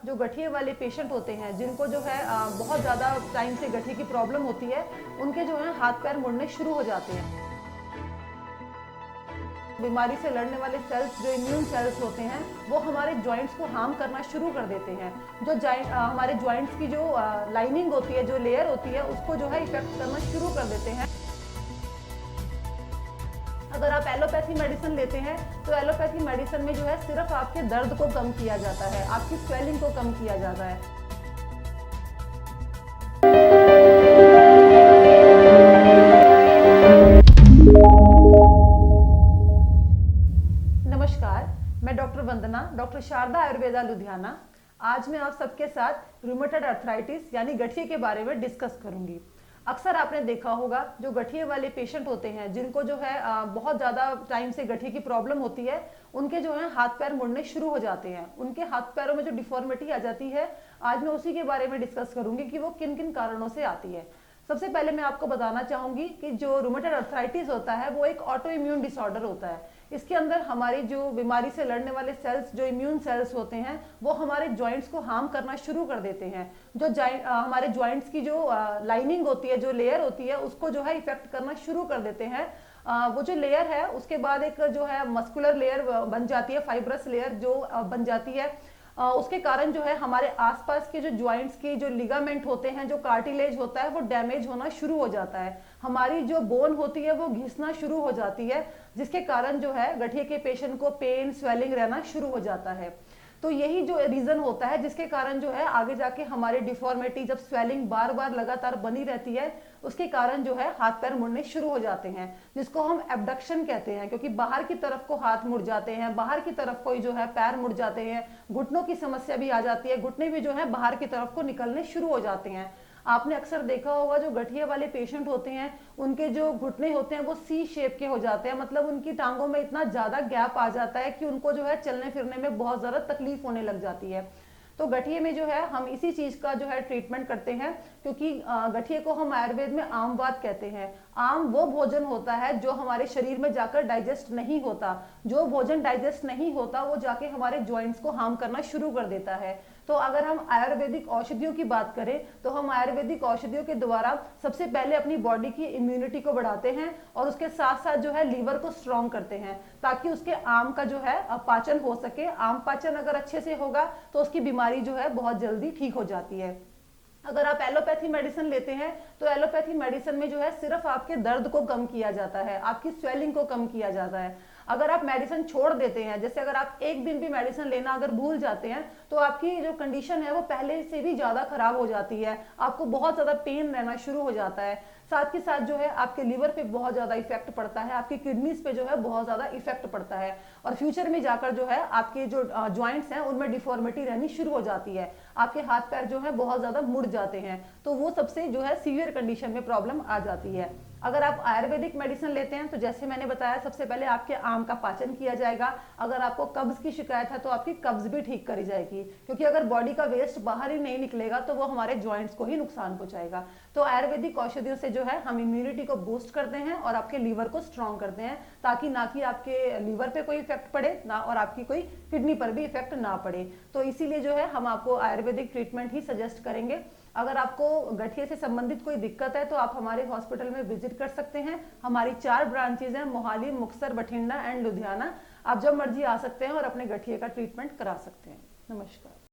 जो गठिए वाले पेशेंट होते हैं, जिनको जो है बहुत ज़्यादा टाइम से गठिए की प्रॉब्लम होती है, उनके जो है हाथ पैर मुड़ने शुरू हो जाते हैं। बीमारी से लड़ने वाले सेल्स, जो इम्यून सेल्स होते हैं, वो हमारे जॉइंट्स को हार्म करना शुरू कर देते हैं। जो हमारे जॉइंट्स की जो लाइनिंग होती है, जो लेयर होती है, उसको जो है इफेक्ट करना शुरू कर देते हैं। अगर आप एलोपैथी मेडिसिन लेते हैं तो एलोपैथी मेडिसिन में जो है सिर्फ आपके दर्द को कम किया जाता है, आपकी स्वेलिंग को कम किया जाता है। नमस्कार, मैं डॉक्टर वंदना, डॉक्टर शारदा आयुर्वेदा लुधियाना। आज मैं आप सबके साथ रूमेटॉइड अर्थराइटिस यानी गठिए के बारे में डिस्कस करूंगी। अक्सर आपने देखा होगा जो गठिए वाले पेशेंट होते हैं, जिनको जो है बहुत ज़्यादा टाइम से गठिए की प्रॉब्लम होती है, उनके जो है हाथ पैर मुड़ने शुरू हो जाते हैं, उनके हाथ पैरों में जो डिफॉर्मिटी आ जाती है। आज मैं उसी के बारे में डिस्कस करूंगी कि वो किन किन कारणों से आती है। सबसे पहले मैं आपको बताना चाहूंगी कि जो रूमेटॉइड अर्थराइटिस होता है वो एक ऑटो इम्यून डिसऑर्डर होता है। इसके अंदर हमारी जो बीमारी से लड़ने वाले सेल्स, जो इम्यून सेल्स होते हैं, वो हमारे जॉइंट्स को हार्म करना शुरू कर देते हैं। जो हमारे जॉइंट्स की जो लाइनिंग होती है, जो लेयर होती है, उसको जो है इफेक्ट करना शुरू कर देते हैं। वो जो लेयर है, उसके बाद एक जो है मस्कुलर लेयर बन जाती है, फाइब्रस लेयर जो बन जाती है। उसके कारण जो है हमारे आसपास के जो जॉइंट्स की जो लिगामेंट होते हैं, जो कार्टिलेज होता है, वो डैमेज होना शुरू हो जाता है। हमारी जो बोन होती है वो घिसना शुरू हो जाती है, जिसके कारण जो है गठिए के पेशेंट को पेन, स्वेलिंग रहना शुरू हो जाता है। तो यही जो रीजन होता है जिसके कारण जो है आगे जाके हमारे डिफॉर्मिटी, जब स्वेलिंग बार बार लगातार बनी रहती है, उसके कारण जो है हाथ पैर मुड़ने शुरू हो जाते हैं, जिसको हम एब्डक्शन कहते हैं। क्योंकि बाहर की तरफ को हाथ मुड़ जाते हैं, बाहर की तरफ को जो है पैर मुड़ जाते हैं, घुटनों की समस्या भी आ जाती है, घुटने भी जो है बाहर की तरफ को निकलने शुरू हो जाते हैं। आपने अक्सर देखा होगा जो गठिए वाले पेशेंट होते हैं, उनके जो घुटने होते हैं वो सी शेप के हो जाते हैं, मतलब उनकी टांगों में इतना ज्यादा गैप आ जाता है कि उनको जो है चलने फिरने में बहुत ज्यादा तकलीफ होने लग जाती है। तो गठिए में जो है हम इसी चीज का जो है ट्रीटमेंट करते हैं, क्योंकि गठिए को हम आयुर्वेद में आमवात कहते हैं। आम वो भोजन होता है जो हमारे शरीर में जाकर डाइजेस्ट नहीं होता। जो भोजन डाइजेस्ट नहीं होता वो जाके हमारे जॉइंट्स को हार्म करना शुरू कर देता है। तो अगर हम आयुर्वेदिक औषधियों की बात करें तो हम आयुर्वेदिक औषधियों के द्वारा सबसे पहले अपनी बॉडी की इम्यूनिटी को बढ़ाते हैं, और उसके साथ साथ जो है लीवर को स्ट्रॉन्ग करते हैं, ताकि उसके आम का जो है पाचन हो सके। आम पाचन अगर अच्छे से होगा तो उसकी बीमारी जो है बहुत जल्दी ठीक हो जाती है। अगर आप एलोपैथी मेडिसिन लेते हैं तो एलोपैथी मेडिसिन में जो है सिर्फ आपके दर्द को कम किया जाता है, आपकी स्वेलिंग को कम किया जाता है। अगर आप मेडिसिन छोड़ देते हैं, जैसे अगर आप एक दिन भी मेडिसिन लेना अगर भूल जाते हैं, तो आपकी जो कंडीशन है वो पहले से भी ज्यादा खराब हो जाती है, आपको बहुत ज्यादा पेन रहना शुरू हो जाता है। साथ के साथ जो है आपके लीवर पे बहुत ज्यादा इफेक्ट पड़ता है, आपकी किडनीज पे जो है बहुत ज्यादा इफेक्ट पड़ता है, और फ्यूचर में जाकर जो है आपके जो ज्वाइंट्स हैं उनमें डिफॉर्मिटी रहनी शुरू हो जाती है, आपके हाथ पैर जो है बहुत ज्यादा मुड़ जाते हैं। तो वो सबसे जो है सीवियर कंडीशन में प्रॉब्लम आ जाती है। अगर आप आयुर्वेदिक मेडिसिन लेते हैं तो जैसे मैंने बताया, सबसे पहले आपके आम का पाचन किया जाएगा। अगर आपको कब्ज की शिकायत है तो आपकी कब्ज भी ठीक करी जाएगी, क्योंकि अगर बॉडी का वेस्ट बाहर ही नहीं निकलेगा तो वो हमारे जॉइंट्स को ही नुकसान पहुंचाएगा। तो आयुर्वेदिक औषधियों से जो है हम इम्यूनिटी को बूस्ट करते हैं और आपके लीवर को स्ट्रॉन्ग करते हैं, ताकि ना कि आपके लीवर पे कोई इफेक्ट पड़े ना, और आपकी कोई किडनी पर भी इफेक्ट ना पड़े। तो इसीलिए जो है हम आपको आयुर्वेदिक ट्रीटमेंट ही सजेस्ट करेंगे। अगर आपको गठिए से संबंधित कोई दिक्कत है तो आप हमारे हॉस्पिटल में विजिट कर सकते हैं। हमारी 4 ब्रांचेज हैं, मोहाली, मुक्तसर, बठिंडा एंड लुधियाना। आप जब मर्जी आ सकते हैं और अपने गठिए का ट्रीटमेंट करा सकते हैं। नमस्कार।